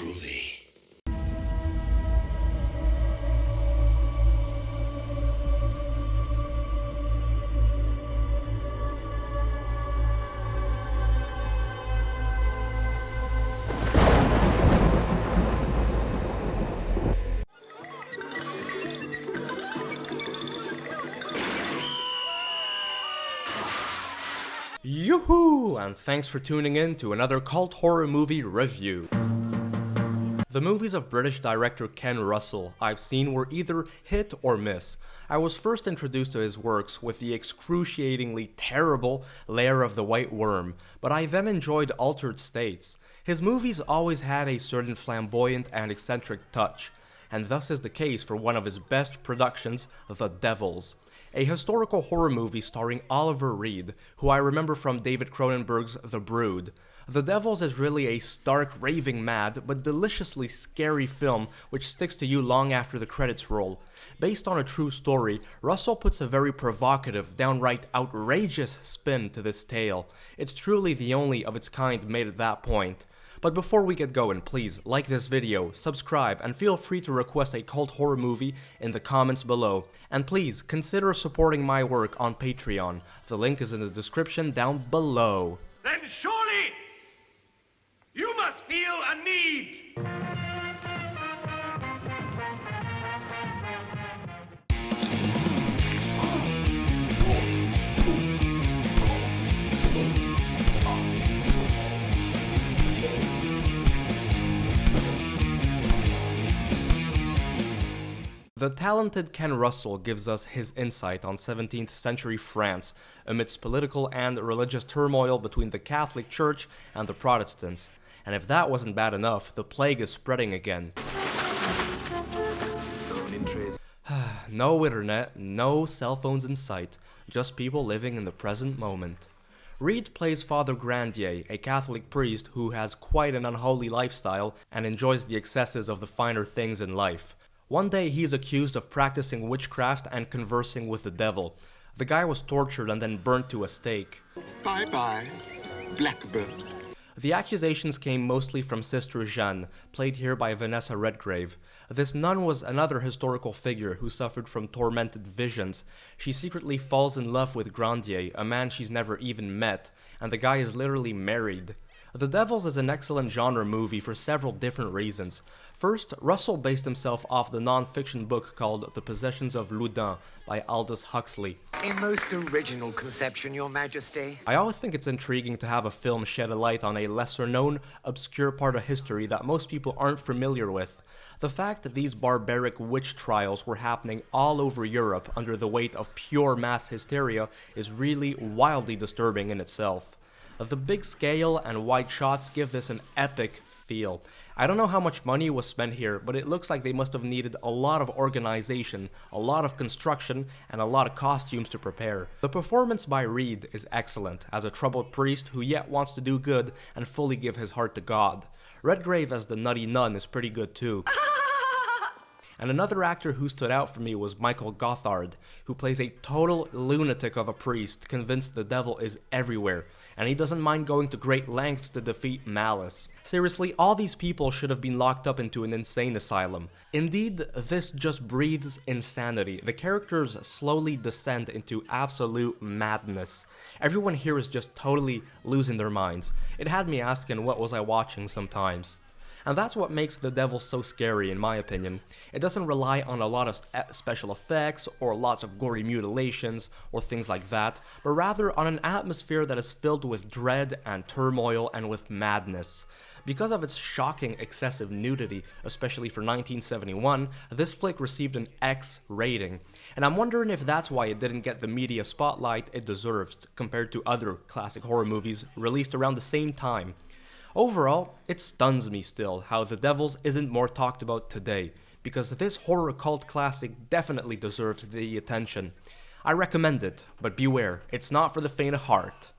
groovy. Yoo-hoo! And thanks for tuning in to another cult horror movie review. The movies of British director Ken Russell I've seen were either hit or miss. I was first introduced to his works with the excruciatingly terrible Lair of the White Worm, but I then enjoyed Altered States. His movies always had a certain flamboyant and eccentric touch, and thus is the case for one of his best productions, The Devils, a historical horror movie starring Oliver Reed, who I remember from David Cronenberg's The Brood. The Devils is really a stark, raving mad, but deliciously scary film which sticks to you long after the credits roll. Based on a true story, Russell puts a very provocative, downright outrageous spin to this tale. It's truly the only of its kind made at that point. But before we get going, please like this video, subscribe, and feel free to request a cult horror movie in the comments below. And please consider supporting my work on Patreon. The link is in the description down below. Then surely you must feel a need. The talented Ken Russell gives us his insight on 17th century France amidst political and religious turmoil between the Catholic Church and the Protestants. And if that wasn't bad enough, the plague is spreading again. No internet, no cell phones in sight, just people living in the present moment. Reed plays Father Grandier, a Catholic priest who has quite an unholy lifestyle and enjoys the excesses of the finer things in life. One day he is accused of practicing witchcraft and conversing with the devil. The guy was tortured and then burnt to a stake. Bye-bye, Blackbird. The accusations came mostly from Sister Jeanne, played here by Vanessa Redgrave. This nun was another historical figure who suffered from tormented visions. She secretly falls in love with Grandier, a man she's never even met, and the guy is literally married. The Devils is an excellent genre movie for several different reasons. First, Russell based himself off the non-fiction book called The Possessions of Loudun by Aldous Huxley. A most original conception, Your Majesty. I always think it's intriguing to have a film shed a light on a lesser-known, obscure part of history that most people aren't familiar with. The fact that these barbaric witch trials were happening all over Europe under the weight of pure mass hysteria is really wildly disturbing in itself. The big scale and wide shots give this an epic feel. I don't know how much money was spent here, but it looks like they must have needed a lot of organization, a lot of construction, and a lot of costumes to prepare. The performance by Reed is excellent, as a troubled priest who yet wants to do good and fully give his heart to God. Redgrave as the nutty nun is pretty good too. And another actor who stood out for me was Michael Gothard, who plays a total lunatic of a priest convinced the devil is everywhere, and he doesn't mind going to great lengths to defeat malice. Seriously, all these people should have been locked up into an insane asylum. Indeed, this just breathes insanity. The characters slowly descend into absolute madness. Everyone here is just totally losing their minds. It had me asking what was I watching sometimes. And that's what makes The Devil so scary in my opinion. It doesn't rely on a lot of special effects or lots of gory mutilations or things like that, but rather on an atmosphere that is filled with dread and turmoil and with madness. Because of its shocking excessive nudity, especially for 1971, this flick received an X rating. And I'm wondering if that's why it didn't get the media spotlight it deserves compared to other classic horror movies released around the same time. Overall, it stuns me still how The Devils isn't more talked about today, because this horror cult classic definitely deserves the attention. I recommend it, but beware, it's not for the faint of heart.